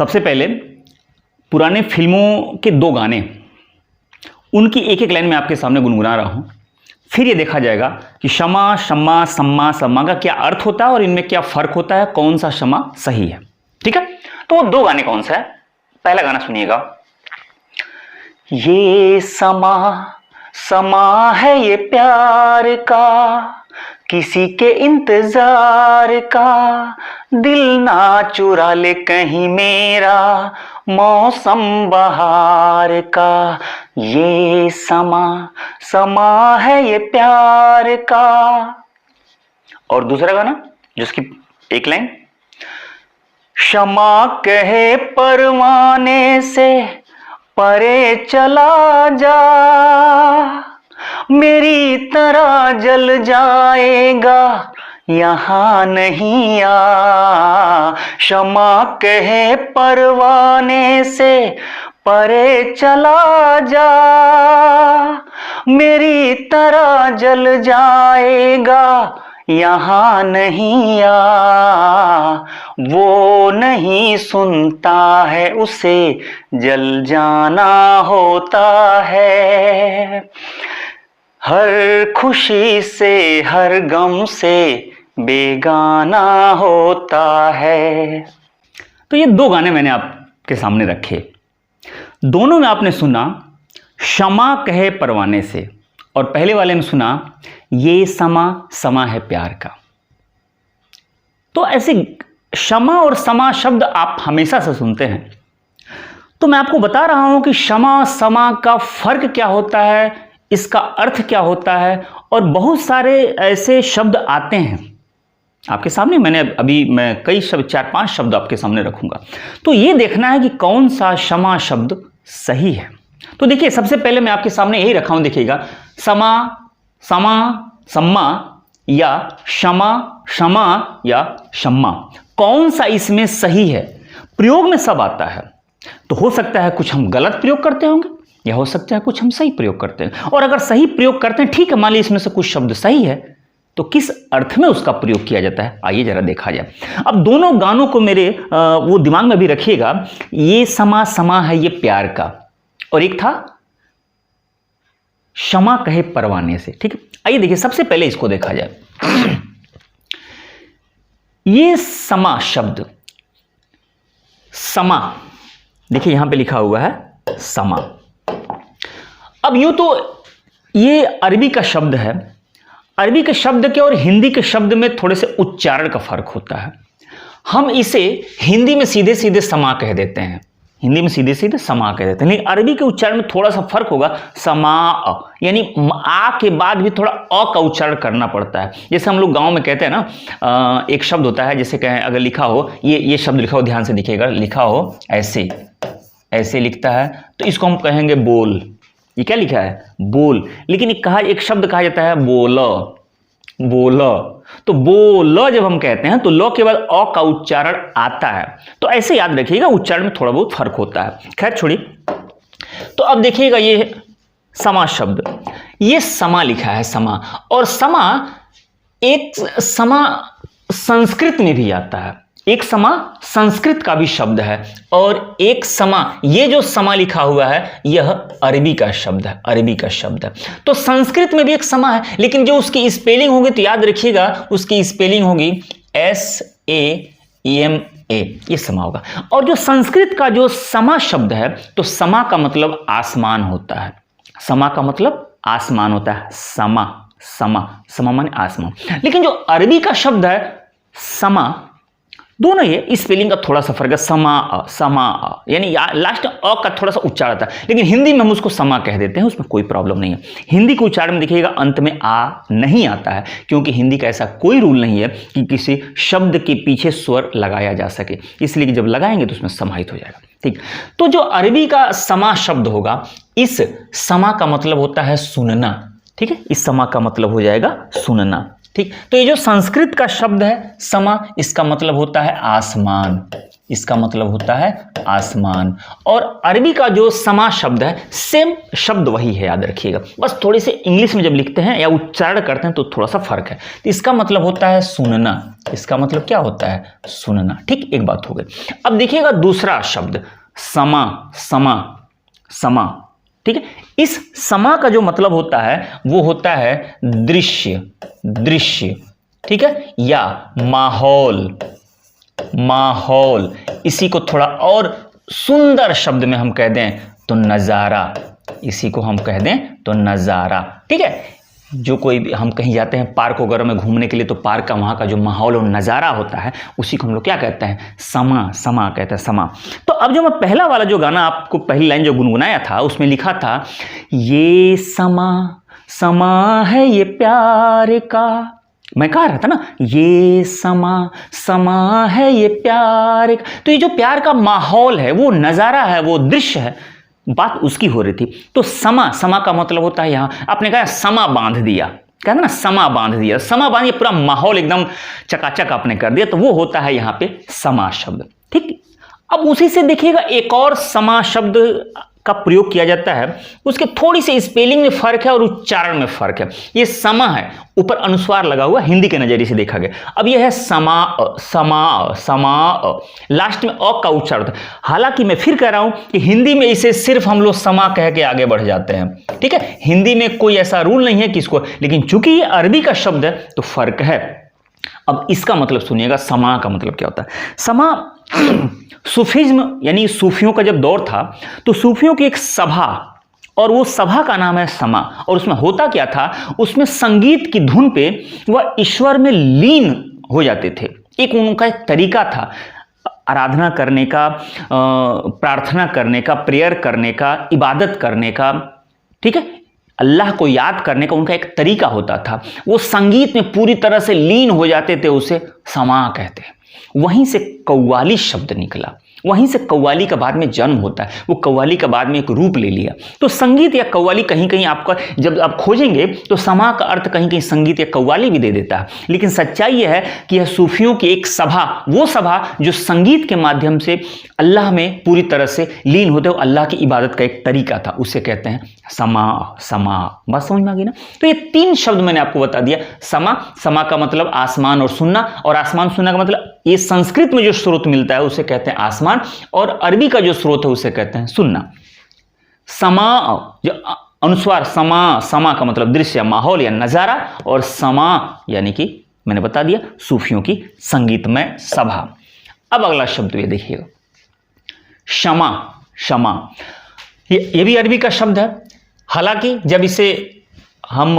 सबसे पहले पुराने फिल्मों के 2 गाने, उनकी एक एक लाइन में आपके सामने गुनगुना रहा हूं, फिर ये देखा जाएगा कि क्षमा, शम्मा, सम्मा, सम्मा का क्या अर्थ होता है और इनमें क्या फर्क होता है, कौन सा क्षमा सही है। ठीक है, तो वो 2 गाने कौन सा है? पहला गाना सुनिएगा। ये समा समा है ये प्यार का, किसी के इंतजार का, दिल ना चुरा ले कहीं मेरा, मौसम बहार का। ये समा समा है ये प्यार का। और दूसरा गाना जिसकी एक लाइन, क्षमा कहे परवाने से परे चला जा, मेरी तरह जल जाएगा यहां नहीं आ। क्षमा कहे परवाने से परे चला जा, मेरी तरह जल जाएगा यहां नहीं आ। वो नहीं सुनता है उसे जल जाना होता है, हर खुशी से हर गम से बेगाना होता है। तो ये 2 गाने मैंने आपके सामने रखे। दोनों में आपने सुना क्षमा कहे परवाने से, और पहले वाले में सुना ये समा समा है प्यार का। तो ऐसे क्षमा और समा शब्द आप हमेशा से सुनते हैं, तो मैं आपको बता रहा हूं कि क्षमा समा का फर्क क्या होता है, इसका अर्थ क्या होता है, और बहुत सारे ऐसे शब्द आते हैं आपके सामने। मैं कई शब्द 4-5 शब्द आपके सामने रखूंगा, तो ये देखना है कि कौन सा क्षमा शब्द सही है। तो देखिए, सबसे पहले मैं आपके सामने यही रखा हूं, देखिएगा, समा समा सम्मा या क्षमा क्षमा या क्षमा, कौन सा इसमें सही है। प्रयोग में सब आता है, तो हो सकता है कुछ हम गलत प्रयोग करते होंगे या हो सकता है कुछ हम सही प्रयोग करते हैं। और अगर सही प्रयोग करते हैं, ठीक है, मान लीजिए इसमें से कुछ शब्द सही है, तो किस अर्थ में उसका प्रयोग किया जाता है, आइए जरा देखा जाए। अब दोनों गानों को मेरे वो दिमाग में भी रखिएगा। ये समा समा है ये प्यार का, और एक था क्षमा कहे परवाने से। ठीक है, आइए देखिए, सबसे पहले इसको देखा जाए। ये समा शब्द, समा, देखिए यहां पे लिखा हुआ है समा। अब यूं तो ये अरबी का शब्द है, अरबी के शब्द के और हिंदी के शब्द में थोड़े से उच्चारण का फर्क होता है। हम इसे हिंदी में सीधे सीधे समा कह देते हैं, हिंदी में सीधे सीधे समा कह देते हैं, लेकिन अरबी के उच्चारण में थोड़ा सा फर्क होगा। समा, यानी आ के बाद भी थोड़ा अ का उच्चारण करना पड़ता है। जैसे हम लोग गांव में कहते हैं ना, एक शब्द होता है, जैसे कहें, अगर लिखा हो, ये शब्द लिखा हो, ध्यान से दिखिएगा, लिखा हो ऐसे, ऐसे लिखता है, तो इसको हम कहेंगे बोल। ये क्या लिखा है? बोल। लेकिन एक शब्द कहा जाता है बोल, बोल। तो बोल जब हम कहते हैं तो ल के बाद अ का उच्चारण आता है। तो ऐसे याद रखिएगा, उच्चारण में थोड़ा बहुत फर्क होता है। खैर छोड़िए। तो अब देखिएगा, ये समा शब्द, ये समा लिखा है, समा। और समा, एक समा संस्कृत में भी आता है, एक समा संस्कृत का भी शब्द है, और एक समा, ये जो समा लिखा हुआ है यह अरबी का शब्द है, अरबी का शब्द है। तो संस्कृत में भी एक समा है, लेकिन जो उसकी स्पेलिंग होगी, तो याद रखिएगा, उसकी स्पेलिंग होगी SAMA, ये समा होगा। और जो संस्कृत का जो समा शब्द है, तो समा का मतलब आसमान होता है, समा का मतलब आसमान होता है, समा, समा, समा माने आसमान। लेकिन जो अरबी का शब्द है समा, दोनों ये स्पेलिंग का थोड़ा सा फर्क है, समा समा, यानी लास्ट अ का थोड़ा सा उच्चारण आता है, लेकिन हिंदी में हम उसको समा कह देते हैं, उसमें कोई प्रॉब्लम नहीं है। हिंदी के उच्चारण में देखिएगा अंत में आ नहीं आता है, क्योंकि हिंदी का ऐसा कोई रूल नहीं है कि किसी शब्द के पीछे स्वर लगाया जा सके, इसलिए कि जब लगाएंगे तो उसमें समाहित हो जाएगा। ठीक, तो जो अरबी का समा शब्द होगा, इस समा का मतलब होता है सुनना। ठीक है, इस समा का मतलब हो जाएगा सुनना। ठीक, तो ये जो संस्कृत का शब्द है समा, इसका मतलब होता है आसमान, इसका मतलब होता है आसमान। और अरबी का जो समा शब्द है सेम शब्द वही है, याद रखिएगा, बस थोड़े से इंग्लिश में जब लिखते हैं या उच्चारण करते हैं तो थोड़ा सा फर्क है। तो इसका मतलब होता है सुनना, इसका मतलब क्या होता है? सुनना। ठीक, एक बात हो गई। अब देखिएगा दूसरा शब्द समा, समा, समा। ठीक है, इस समा का जो मतलब होता है वो होता है दृश्य, दृश्य। ठीक है, या माहौल, माहौल। इसी को थोड़ा और सुंदर शब्द में हम कह दें तो नजारा, इसी को हम कह दें तो नजारा। ठीक है, जो कोई भी हम कहीं जाते हैं पार्क वगैरह में घूमने के लिए, तो पार्क का वहाँ का जो माहौल और नज़ारा होता है उसी को हम लोग क्या कहते हैं? समा, समा कहते हैं, समा। तो अब जो मैं पहला वाला जो गाना आपको पहली लाइन जो गुनगुनाया था उसमें लिखा था ये समा, समा है ये प्यार का, मैं कह रहा था ना ये समा, समा है ये प्यार का। तो ये जो प्यार का माहौल है, वो नज़ारा है, वो दृश्य है, बात उसकी हो रही थी। तो समा, समा का मतलब होता है, यहां आपने कहा समा बांध दिया, कहते ना समा बांध दिया, समा बांध दिया, पूरा माहौल एकदम चकाचक आपने कर दिया, तो वो होता है यहां पे समा शब्द। ठीक, अब उसी से देखिएगा एक और समा शब्द का प्रयोग किया जाता है, उसके थोड़ी सी स्पेलिंग में फर्क है और उच्चारण में फर्क है। ये समा है, ऊपर अनुस्वार लगा हुआ, हिंदी के नजरिए से देखा गया। अब यह है समा, समा, समा, लास्ट में अ का उच्चारण होता है। हालांकि मैं फिर कह रहा हूं कि हिंदी में इसे सिर्फ हम लोग समा कह के आगे बढ़ जाते हैं। ठीक है, हिंदी में कोई ऐसा रूल नहीं है किसको, लेकिन चूंकि ये अरबी का शब्द है तो फर्क है। अब इसका मतलब सुनिएगा, समा का मतलब क्या होता है? समा सूफिज्म यानी सूफियों का जब दौर था तो सूफियों की एक सभा, और वो सभा का नाम है समा। और उसमें होता क्या था, उसमें संगीत की धुन पे वह ईश्वर में लीन हो जाते थे। एक उनका एक तरीका था आराधना करने का, प्रार्थना करने का, प्रेयर करने का, इबादत करने का। ठीक है, अल्लाह को याद करने का उनका एक तरीका होता था। वो संगीत में पूरी तरह से लीन हो जाते थे, उसे समा कहते हैं। वहीं से कव्वाली शब्द निकला, वहीं से कव्वाली का बाद में जन्म होता है। वो कव्वाली का बाद में एक रूप ले लिया। तो संगीत या कव्वाली कहीं कहीं आपका जब आप खोजेंगे तो समा का अर्थ कहीं कहीं संगीत या कव्वाली भी दे देता है, लेकिन सच्चाई यह है कि यह सूफियों की एक सभा, वो सभा जो संगीत के माध्यम से अल्लाह में पूरी तरह से लीन होते हो, अल्लाह की इबादत का एक तरीका था, उसे कहते हैं समा, समा। बात समझ में आ गई ना? तो ये तीन शब्द मैंने आपको बता दिया। समा, समा का मतलब आसमान और सुनना, और आसमान सुनना का मतलब ये संस्कृत में जो स्रोत मिलता है उसे कहते हैं आसमान, और अरबी का जो स्रोत है उसे कहते हैं सुनना। समा जो अनुस्वार, समा, समा का मतलब दृश्य, माहौल या नजारा, और समा यानी कि मैंने बता दिया सूफियों की संगीतमय सभा। अब अगला शब्द ये देखिएगा, क्षमा, क्षमा। ये भी अरबी का शब्द है। हालांकि जब इसे हम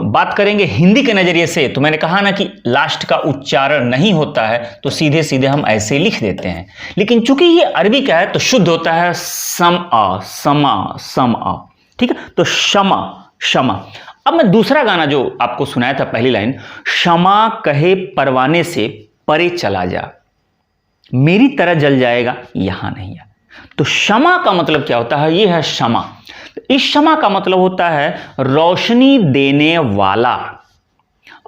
बात करेंगे हिंदी के नजरिए से तो मैंने कहा ना कि लास्ट का उच्चारण नहीं होता है, तो सीधे सीधे हम ऐसे लिख देते हैं। लेकिन चूंकि ये अरबी का है तो शुद्ध होता है सम आ, समा, सम आ। ठीक है, तो क्षमा, क्षमा। अब मैं दूसरा गाना जो आपको सुनाया था पहली लाइन, क्षमा कहे परवाने से परे चला जा, मेरी तरह जल जाएगा यहां नहीं है। तो क्षमा का मतलब क्या होता है? ये है क्षमा। इस क्षमा का मतलब होता है रोशनी देने वाला।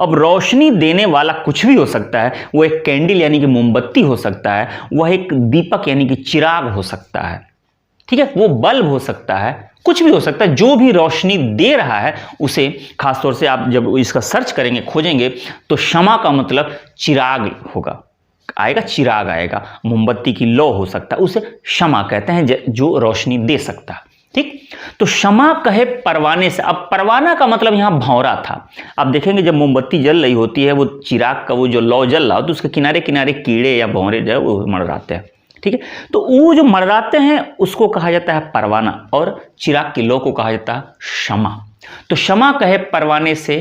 अब रोशनी देने वाला कुछ भी हो सकता है, वो एक कैंडल यानी कि मोमबत्ती हो सकता है, वह एक दीपक यानी कि चिराग हो सकता है। ठीक है, वो बल्ब हो सकता है, कुछ भी हो सकता है। जो भी रोशनी दे रहा है उसे, खासतौर से आप जब इसका सर्च करेंगे, खोजेंगे, तो क्षमा का मतलब चिराग होगा, आएगा, चिराग आएगा, मोमबत्ती की लौ हो सकता है, उसे क्षमा कहते हैं, जो रोशनी दे सकता है। ठीक, तो क्षमा कहे परवाने से। अब परवाना का मतलब यहां भौरा था। आप देखेंगे जब मोमबत्ती जल रही होती है, वो चिराग का वो जो लौ जल रहा हो तो उसके किनारे किनारे कीड़े या भौरे जो है वो मड़राते हैं। ठीक है, तो वो जो मड़राते हैं उसको कहा जाता है परवाना, और चिराग की लौ को कहा जाता है क्षमा। तो क्षमा कहे परवाने से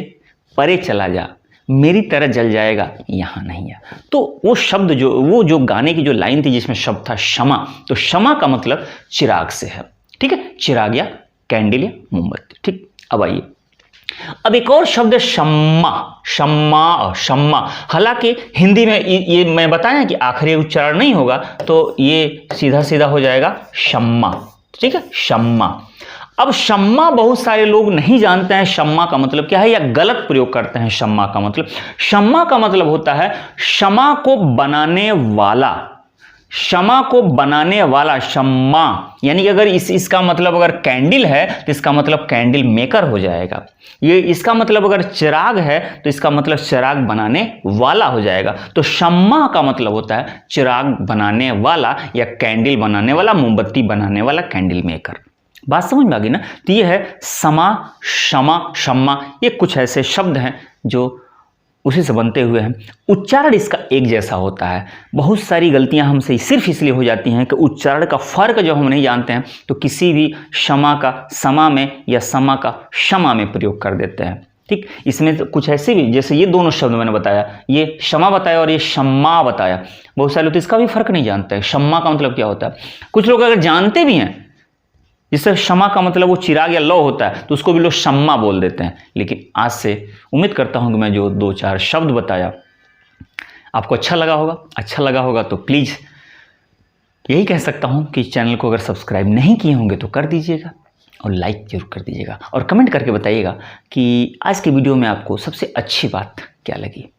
परे चला जा, मेरी तरह जल जाएगा यहां नहीं है। तो वो शब्द वो जो गाने की जो लाइन थी जिसमें शब्द था क्षमा, तो क्षमा का मतलब चिराग से है। ठीक है, चिराग या कैंडल या मोमबत्ती। ठीक, अब आइए, अब एक और शब्द है शम्मा, शम्मा, शम्मा। हालांकि हिंदी में ये मैं बताया कि आखिरी उच्चारण नहीं होगा, तो ये सीधा सीधा हो जाएगा शम्मा। ठीक है, शम्मा। अब शम्मा बहुत सारे लोग नहीं जानते हैं शम्मा का मतलब क्या है, या गलत प्रयोग करते हैं शम्मा का मतलब। शम्मा का मतलब होता है क्षमा को बनाने वाला, क्षमा को बनाने वाला शम्मा। यानी कि अगर इसका मतलब अगर कैंडल है तो इसका मतलब कैंडल मेकर हो जाएगा। ये इसका मतलब अगर चिराग है तो इसका मतलब चिराग बनाने वाला हो जाएगा। तो शम्मा का मतलब होता है चिराग बनाने वाला या कैंडल बनाने वाला, मोमबत्ती बनाने वाला, कैंडल मेकर। बात समझ में आ गई ना। तो ये है समा, क्षमा, शम्मा, ये कुछ ऐसे शब्द हैं जो उसी से बनते हुए हैं। उच्चारण इसका एक जैसा होता है। बहुत सारी गलतियां हमसे सिर्फ इसलिए हो जाती हैं कि उच्चारण का फर्क जब हम नहीं जानते हैं तो किसी भी क्षमा का समा में या समा का क्षमा में प्रयोग कर देते हैं। ठीक, इसमें तो कुछ ऐसे भी, जैसे ये दोनों शब्द मैंने बताया, ये क्षमा बताया और ये शम्मा बताया, बहुत सारे लोग तो इसका भी फर्क नहीं जानते हैं शम्मा का मतलब क्या होता है। कुछ लोग अगर जानते भी हैं, जिससे क्षमा का मतलब वो चिराग या लौ होता है, तो उसको भी लोग शम्मा बोल देते हैं। लेकिन आज से उम्मीद करता हूं कि मैं जो 2-4 शब्द बताया आपको अच्छा लगा होगा। अच्छा लगा होगा तो प्लीज़ यही कह सकता हूं कि चैनल को अगर सब्सक्राइब नहीं किए होंगे तो कर दीजिएगा और लाइक जरूर कर दीजिएगा और कमेंट करके बताइएगा कि आज के वीडियो में आपको सबसे अच्छी बात क्या लगी।